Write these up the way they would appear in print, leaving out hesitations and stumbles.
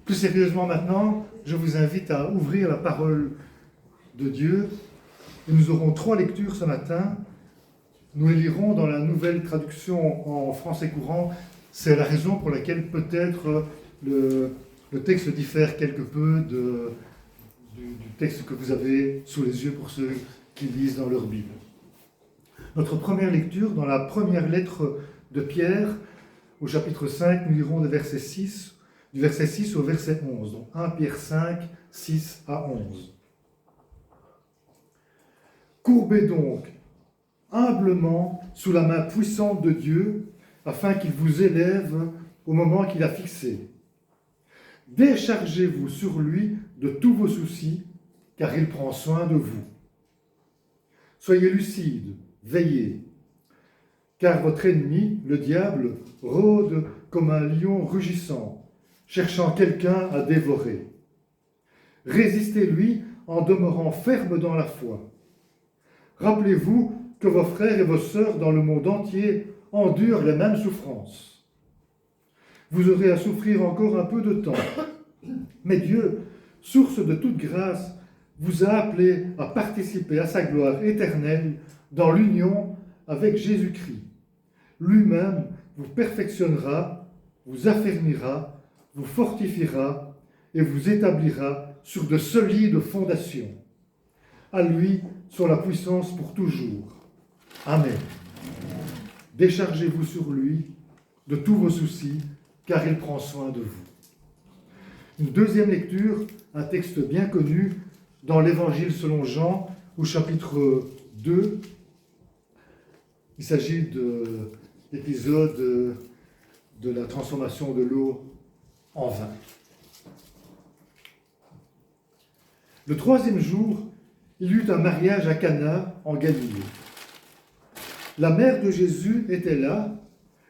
Plus sérieusement maintenant, je vous invite à ouvrir la parole de Dieu. Et nous aurons 3 lectures ce matin. Nous les lirons dans la nouvelle traduction en français courant. C'est la raison pour laquelle peut-être le texte diffère quelque peu du texte que vous avez sous les yeux pour ceux qui lisent dans leur Bible. Notre première lecture, dans la première lettre de Pierre, au chapitre 5, nous lirons du verset 6 au verset 11. Donc 1 Pierre 5, 6 à 11. Courbez donc humblement sous la main puissante de Dieu, afin qu'il vous élève au moment qu'il a fixé. Déchargez-vous sur lui de tous vos soucis, car il prend soin de vous. Soyez lucides, veillez, car votre ennemi, le diable, rôde comme un lion rugissant, cherchant quelqu'un à dévorer. Résistez-lui en demeurant ferme dans la foi. Rappelez-vous que vos frères et vos sœurs dans le monde entier endurent les mêmes souffrances. Vous aurez à souffrir encore un peu de temps, mais Dieu, source de toute grâce, vous a appelé à participer à sa gloire éternelle dans l'union avec Jésus-Christ. Lui-même vous perfectionnera, vous affermira, vous fortifiera et vous établira sur de solides fondations. À lui soit la puissance pour toujours. Amen. Déchargez-vous sur lui de tous vos soucis, car il prend soin de vous. Une deuxième lecture, un texte bien connu, dans l'Évangile selon Jean, au chapitre 2. Il s'agit de l'épisode de la transformation de l'eau en vin. Le 3e jour, il y eut un mariage à Cana, en Galilée. La mère de Jésus était là,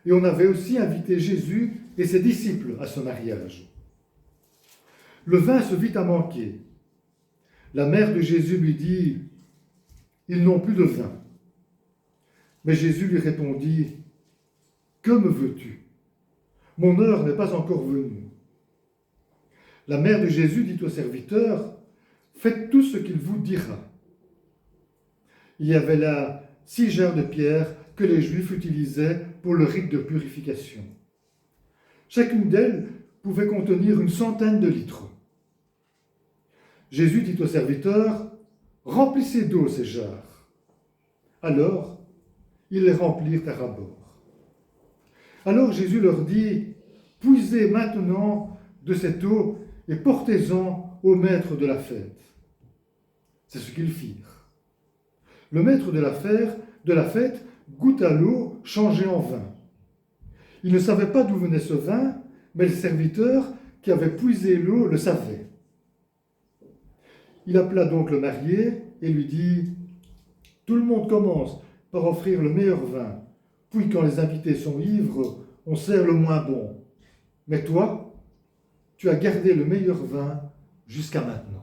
et on avait aussi invité Jésus et ses disciples à ce mariage. Le vin se vit à manquer. La mère de Jésus lui dit « Ils n'ont plus de vin. » Mais Jésus lui répondit « Que me veux-tu? Mon heure n'est pas encore venue. » La mère de Jésus dit au serviteur « Faites tout ce qu'il vous dira. » Il y avait là 6 jarres de pierre que les Juifs utilisaient pour le rite de purification. Chacune d'elles pouvait contenir une centaine de litres. Jésus dit au serviteur « Remplissez d'eau ces jarres. » Alors, ils les remplirent à ras-bord. Alors Jésus leur dit « Puisez maintenant de cette eau et portez-en au maître de la fête. » C'est ce qu'ils firent. Le maître de la fête goûta l'eau changée en vin. Il ne savait pas d'où venait ce vin, mais le serviteur qui avait puisé l'eau le savait. Il appela donc le marié et lui dit « Tout le monde commence par offrir le meilleur vin, puis quand les invités sont ivres, on sert le moins bon. Mais toi, tu as gardé le meilleur vin jusqu'à maintenant. »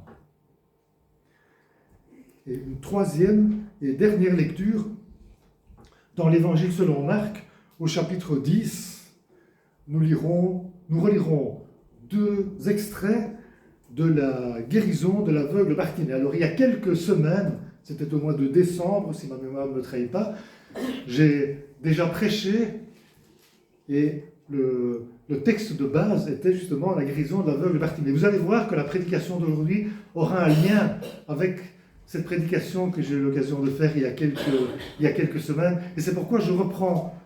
Et une 3e et dernière lecture, dans l'Évangile selon Marc, au chapitre 10, nous relirons 2 extraits de la guérison de l'aveugle Bartimée. Alors, il y a quelques semaines, c'était au mois de décembre, si ma mémoire ne me trahit pas, j'ai déjà prêché et le texte de base était justement la guérison de l'aveugle Bartimée. Vous allez voir que la prédication d'aujourd'hui aura un lien avec cette prédication que j'ai eu l'occasion de faire il y a quelques semaines, et c'est pourquoi je reprends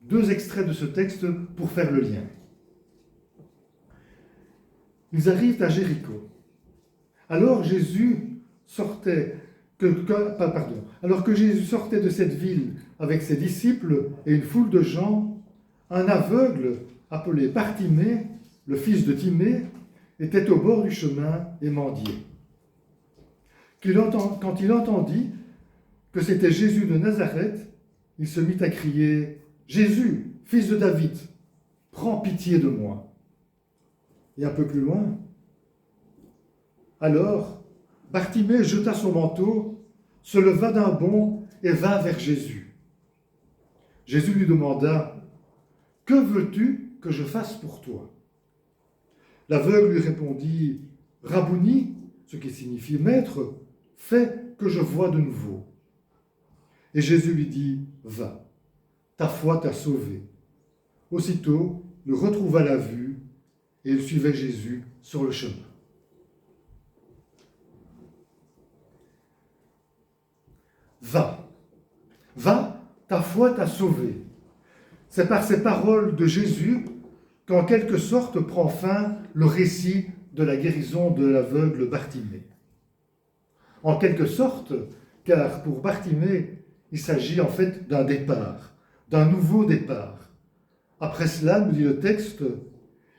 2 extraits de ce texte pour faire le lien. Ils arrivent à Jéricho. Alors que Jésus sortait de cette ville avec ses disciples et une foule de gens, un aveugle appelé Bartimée, le fils de Timée, était au bord du chemin et mendiait. Quand il entendit que c'était Jésus de Nazareth, il se mit à crier « Jésus, fils de David, prends pitié de moi !» Et un peu plus loin, alors Bartimée jeta son manteau, se leva d'un bond et vint vers Jésus. Jésus lui demanda « Que veux-tu que je fasse pour toi ?» L'aveugle lui répondit, Rabouni, ce qui signifie maître, fais que je vois de nouveau. Et Jésus lui dit, va, ta foi t'a sauvé. Aussitôt, il retrouva la vue et il suivait Jésus sur le chemin. Va, va, ta foi t'a sauvé. C'est par ces paroles de Jésus qu'en quelque sorte prend fin le récit de la guérison de l'aveugle Bartimée. En quelque sorte, car pour Bartimée, il s'agit en fait d'un départ, d'un nouveau départ. Après cela, nous dit le texte,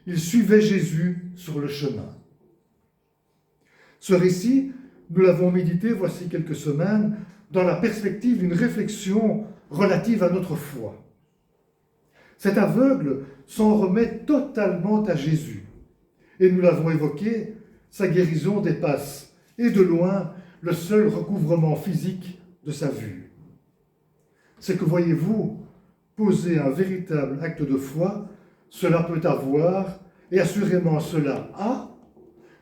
il suivait Jésus sur le chemin. Ce récit, nous l'avons médité voici quelques semaines dans la perspective d'une réflexion relative à notre foi. Cet aveugle s'en remet totalement à Jésus. Et nous l'avons évoqué, sa guérison dépasse, et de loin, le seul recouvrement physique de sa vue. C'est que, voyez-vous, poser un véritable acte de foi, cela peut avoir, et assurément cela a,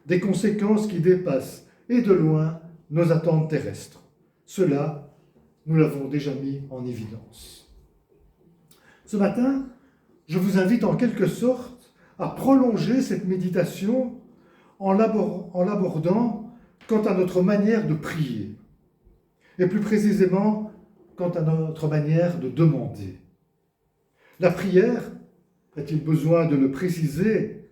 des conséquences qui dépassent, et de loin, nos attentes terrestres. Cela, nous l'avons déjà mis en évidence. Ce matin, je vous invite en quelque sorte à prolonger cette méditation en l'abordant quant à notre manière de prier, et plus précisément quant à notre manière de demander. La prière, a-t-il besoin de le préciser,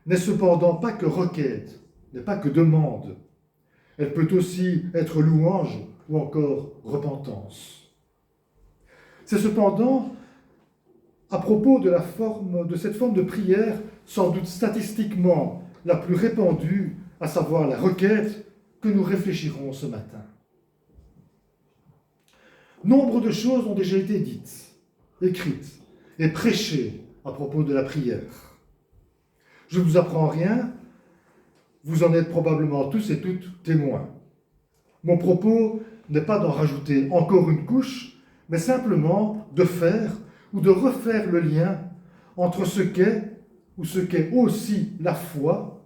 n'est cependant pas que requête, n'est pas que demande. Elle peut aussi être louange ou encore repentance. C'est cependant à propos de cette forme de prière, sans doute statistiquement la plus répandue, à savoir la requête, que nous réfléchirons ce matin. Nombre de choses ont déjà été dites, écrites et prêchées à propos de la prière. Je ne vous apprends rien, vous en êtes probablement tous et toutes témoins. Mon propos n'est pas d'en rajouter encore une couche, mais simplement de faire ou de refaire le lien entre ce qu'est ou ce qu'est aussi la foi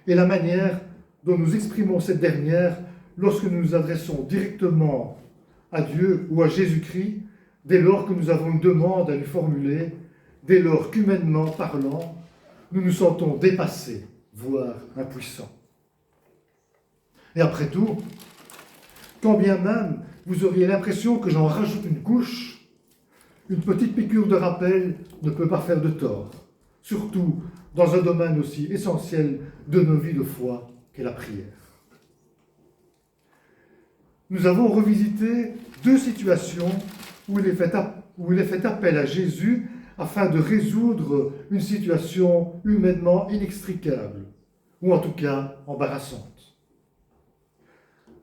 et la manière dont nous exprimons cette dernière lorsque nous nous adressons directement à Dieu ou à Jésus-Christ, dès lors que nous avons une demande à lui formuler, dès lors qu'humainement parlant, nous nous sentons dépassés, voire impuissants. Et après tout, quand bien même vous auriez l'impression que j'en rajoute une couche, une petite piqûre de rappel ne peut pas faire de tort, surtout dans un domaine aussi essentiel de nos vies de foi qu'est la prière. Nous avons revisité deux situations où il est fait appel à Jésus afin de résoudre une situation humainement inextricable, ou en tout cas embarrassante.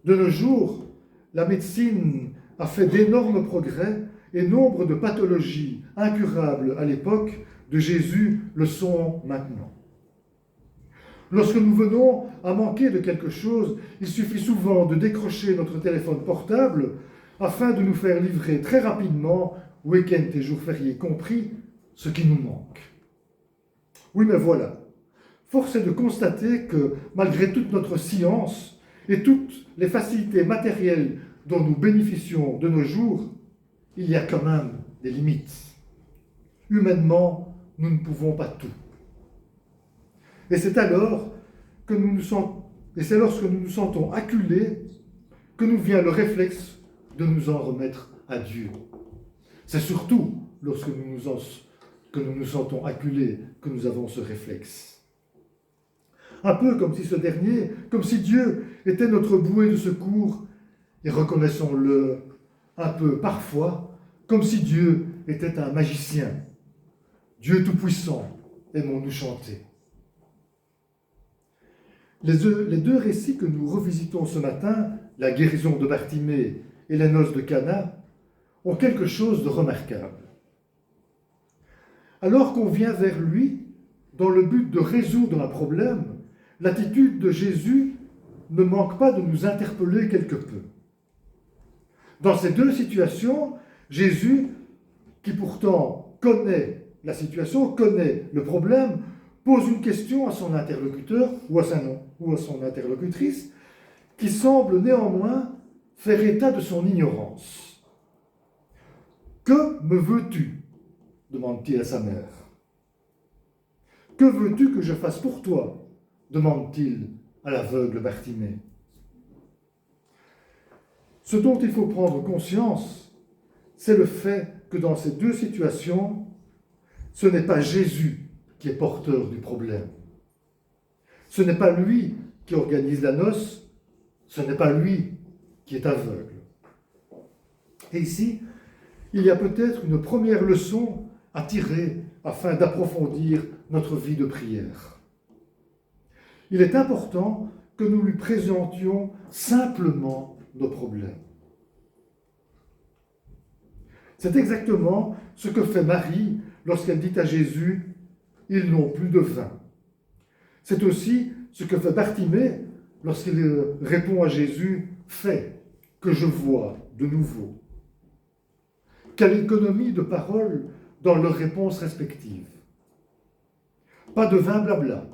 De nos jours, la médecine a fait d'énormes progrès et nombre de pathologies incurables à l'époque de Jésus le sont maintenant. Lorsque nous venons à manquer de quelque chose, il suffit souvent de décrocher notre téléphone portable afin de nous faire livrer très rapidement, week-end et jours fériés compris, ce qui nous manque. Oui, mais voilà. Force est de constater que, malgré toute notre science et toutes les facilités matérielles dont nous bénéficions de nos jours, il y a quand même des limites. Humainement, nous ne pouvons pas tout. Et c'est alors c'est lorsque nous nous sentons acculés que nous vient le réflexe de nous en remettre à Dieu. C'est surtout lorsque que nous nous sentons acculés que nous avons ce réflexe. Un peu comme si Dieu était notre bouée de secours, et reconnaissons-le un peu parfois, comme si Dieu était un magicien. Dieu tout-puissant, aimons-nous chanter. Les deux récits que nous revisitons ce matin, la guérison de Bartimée et les noces de Cana, ont quelque chose de remarquable. Alors qu'on vient vers lui, dans le but de résoudre un problème, l'attitude de Jésus ne manque pas de nous interpeller quelque peu. Dans ces deux situations, Jésus, qui pourtant connaît la situation, connaît le problème, pose une question à son interlocuteur ou à son interlocutrice qui semble néanmoins faire état de son ignorance. « Que me veux-tu » demande-t-il à sa mère. « Que veux-tu que je fasse pour toi » demande-t-il à l'aveugle Bartimée. Ce dont il faut prendre conscience, c'est le fait que dans ces deux situations, ce n'est pas Jésus qui est porteur du problème. Ce n'est pas lui qui organise la noce, ce n'est pas lui qui est aveugle. Et ici, il y a peut-être une première leçon à tirer afin d'approfondir notre vie de prière. Il est important que nous lui présentions simplement nos problèmes. C'est exactement ce que fait Marie lorsqu'elle dit à Jésus « Ils n'ont plus de vin ». C'est aussi ce que fait Bartimée lorsqu'il répond à Jésus « Fais que je vois de nouveau ». Quelle économie de paroles dans leurs réponses respectives. Pas de vain blabla,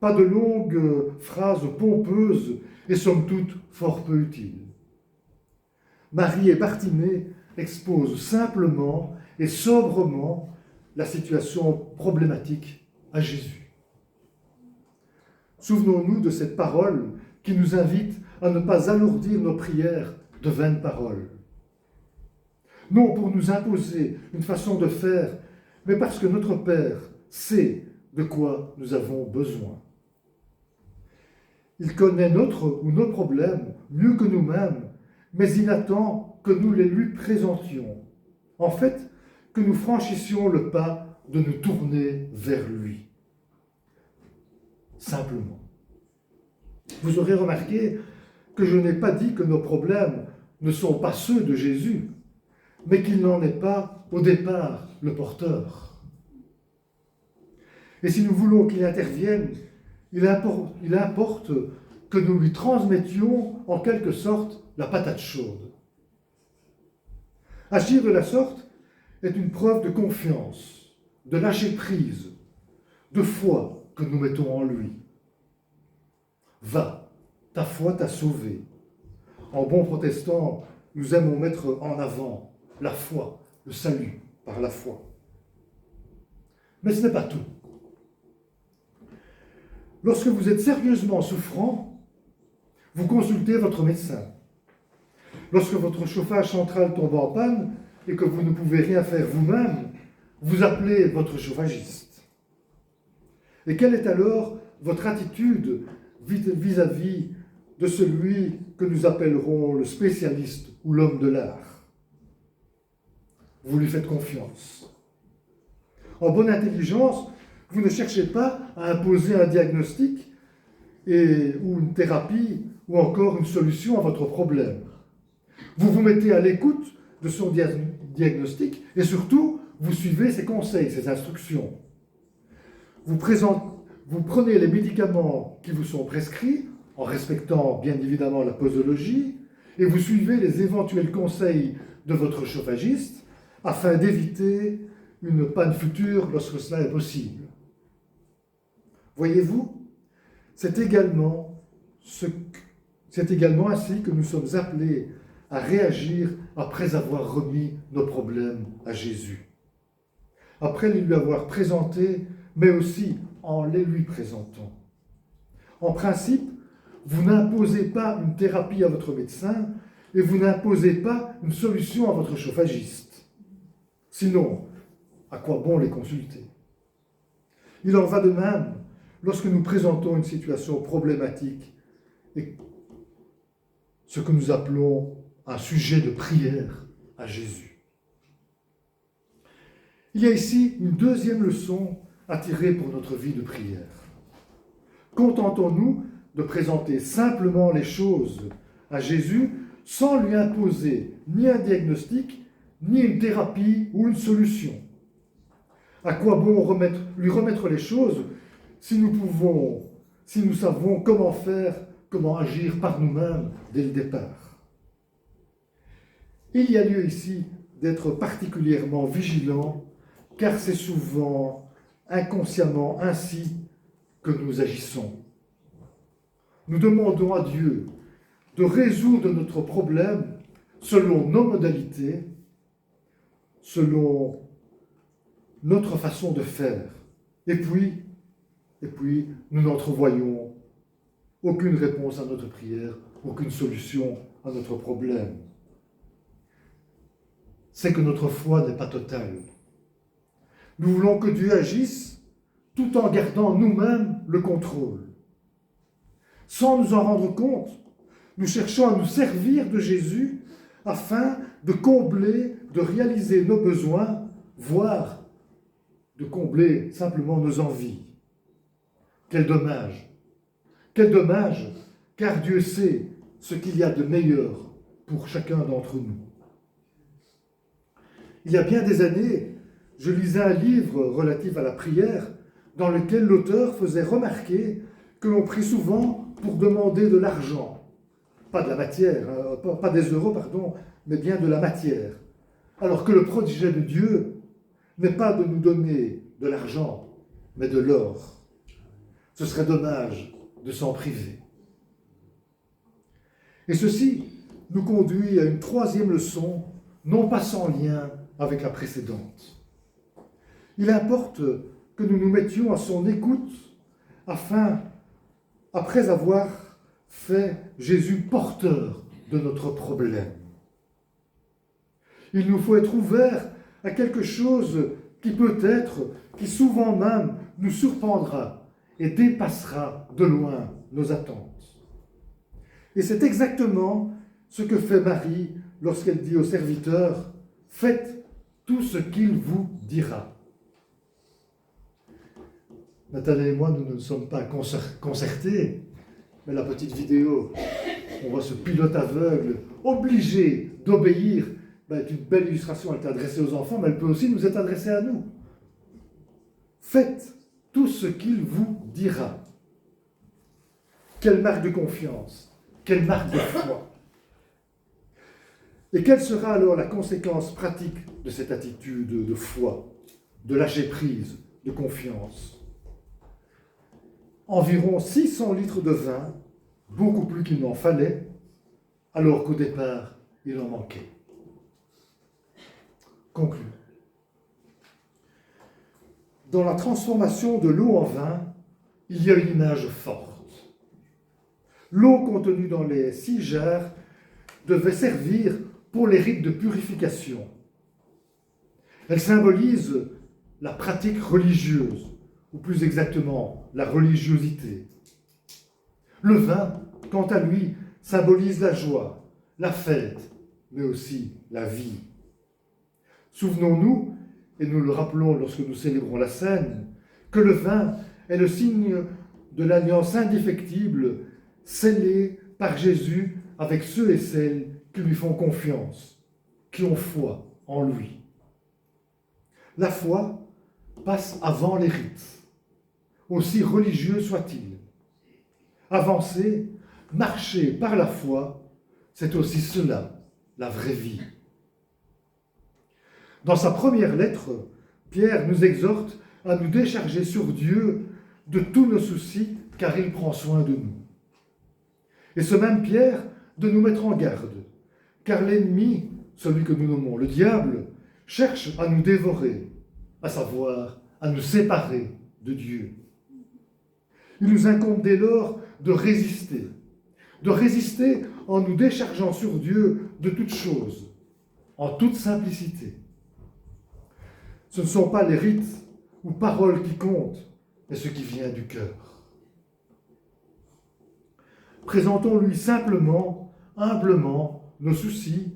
pas de longues phrases pompeuses et somme toute fort peu utiles. Marie et Bartimée exposent simplement et sobrement la situation problématique à Jésus. Souvenons-nous de cette parole qui nous invite à ne pas alourdir nos prières de vaines paroles. Non pour nous imposer une façon de faire, mais parce que notre Père sait de quoi nous avons besoin. Il connaît notre ou nos problèmes mieux que nous-mêmes, mais il attend que nous les lui présentions. En fait, que nous franchissions le pas de nous tourner vers lui. Simplement. Vous aurez remarqué que je n'ai pas dit que nos problèmes ne sont pas ceux de Jésus, mais qu'il n'en est pas, au départ, le porteur. Et si nous voulons qu'il intervienne, il importe que nous lui transmettions, en quelque sorte, la patate chaude. Agir de la sorte est une preuve de confiance, de lâcher-prise, de foi que nous mettons en lui. Va, ta foi t'a sauvé. En bon protestant, nous aimons mettre en avant la foi, le salut par la foi. Mais ce n'est pas tout. Lorsque vous êtes sérieusement souffrant, vous consultez votre médecin. Lorsque votre chauffage central tombe en panne et que vous ne pouvez rien faire vous-même, vous appelez votre chauffagiste. Et quelle est alors votre attitude vis-à-vis de celui que nous appellerons le spécialiste ou l'homme de l'art? Vous lui faites confiance. En bonne intelligence, vous ne cherchez pas à imposer un diagnostic ou une thérapie ou encore une solution à votre problème. Vous vous mettez à l'écoute de son diagnostic et surtout, vous suivez ses conseils, ses instructions. Vous prenez les médicaments qui vous sont prescrits, en respectant bien évidemment la posologie, et vous suivez les éventuels conseils de votre chauffagiste afin d'éviter une panne future lorsque cela est possible. Voyez-vous, c'est également ainsi que nous sommes appelés à réagir après avoir remis nos problèmes à Jésus. Après les lui avoir présentés, mais aussi en les lui présentant. En principe, vous n'imposez pas une thérapie à votre médecin et vous n'imposez pas une solution à votre chauffagiste. Sinon, à quoi bon les consulter? Il en va de même lorsque nous présentons une situation problématique et ce que nous appelons un sujet de prière à Jésus. Il y a ici une deuxième leçon à tirer pour notre vie de prière. Contentons-nous de présenter simplement les choses à Jésus sans lui imposer ni un diagnostic, ni une thérapie ou une solution. À quoi bon lui remettre les choses si nous savons comment faire, comment agir par nous-mêmes dès le départ? Il y a lieu ici d'être particulièrement vigilant, car c'est souvent inconsciemment ainsi que nous agissons. Nous demandons à Dieu de résoudre notre problème selon nos modalités, selon notre façon de faire. Et puis, nous n'entrevoyons aucune réponse à notre prière, aucune solution à notre problème. C'est que notre foi n'est pas totale. Nous voulons que Dieu agisse tout en gardant nous-mêmes le contrôle. Sans nous en rendre compte, nous cherchons à nous servir de Jésus afin de combler, de réaliser nos besoins, voire de combler simplement nos envies. Quel dommage! Quel dommage, car Dieu sait ce qu'il y a de meilleur pour chacun d'entre nous. Il y a bien des années, je lisais un livre relatif à la prière dans lequel l'auteur faisait remarquer que l'on prie souvent pour demander de l'argent. Pas de la matière, pas des euros, pardon, mais bien de la matière. Alors que le projet de Dieu n'est pas de nous donner de l'argent, mais de l'or. Ce serait dommage de s'en priver. Et ceci nous conduit à une troisième leçon, non pas sans lien avec la précédente. Il importe que nous nous mettions à son écoute afin, après avoir fait Jésus porteur de notre problème. Il nous faut être ouverts à quelque chose qui souvent même nous surprendra et dépassera de loin nos attentes. Et c'est exactement ce que fait Marie lorsqu'elle dit au serviteur « Faites tout ce qu'il vous dira ». Nathalie et moi, nous ne sommes pas concertés, mais la petite vidéo, on voit ce pilote aveugle obligé d'obéir, est une belle illustration. Elle est adressée aux enfants, mais elle peut aussi nous être adressée à nous. Faites tout ce qu'il vous dira. Quelle marque de confiance, quelle marque de foi. Et quelle sera alors la conséquence pratique de cette attitude de foi, de lâcher prise, de confiance? Environ 600 litres de vin, beaucoup plus qu'il n'en fallait, alors qu'au départ, il en manquait. Conclu. Dans la transformation de l'eau en vin, il y a une image forte. L'eau contenue dans les 6 jarres devait servir pour les rites de purification. Elle symbolise la pratique religieuse, ou plus exactement, la religiosité. Le vin, quant à lui, symbolise la joie, la fête, mais aussi la vie. Souvenons-nous, et nous le rappelons lorsque nous célébrons la Seine, que le vin est le signe de l'alliance indéfectible scellée par Jésus avec ceux et celles qui lui font confiance, qui ont foi en lui. La foi passe avant les rites, aussi religieux soient-ils. Avancer, marcher par la foi, c'est aussi cela, la vraie vie. Dans sa première lettre, Pierre nous exhorte à nous décharger sur Dieu de tous nos soucis, car il prend soin de nous. Et ce même Pierre de nous mettre en garde, car l'ennemi, celui que nous nommons le diable, cherche à nous dévorer, à savoir à nous séparer de Dieu. Il nous incombe dès lors de résister en nous déchargeant sur Dieu de toutes choses, en toute simplicité. Ce ne sont pas les rites ou paroles qui comptent, mais ce qui vient du cœur. Présentons-lui simplement, humblement, nos soucis,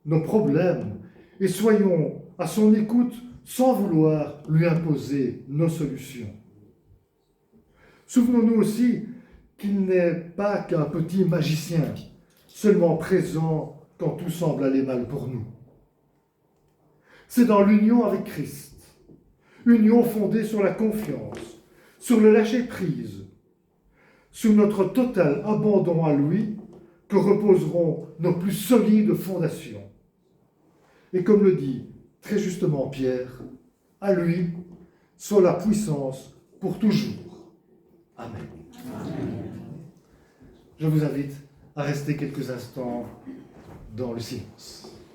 nos problèmes, et soyons à son écoute sans vouloir lui imposer nos solutions. Souvenons-nous aussi qu'il n'est pas qu'un petit magicien, seulement présent quand tout semble aller mal pour nous. C'est dans l'union avec Christ, union fondée sur la confiance, sur le lâcher-prise, sur notre total abandon à lui, que reposeront nos plus solides fondations. Et comme le dit très justement Pierre, à lui, soit la puissance pour toujours. Amen. Je vous invite à rester quelques instants dans le silence.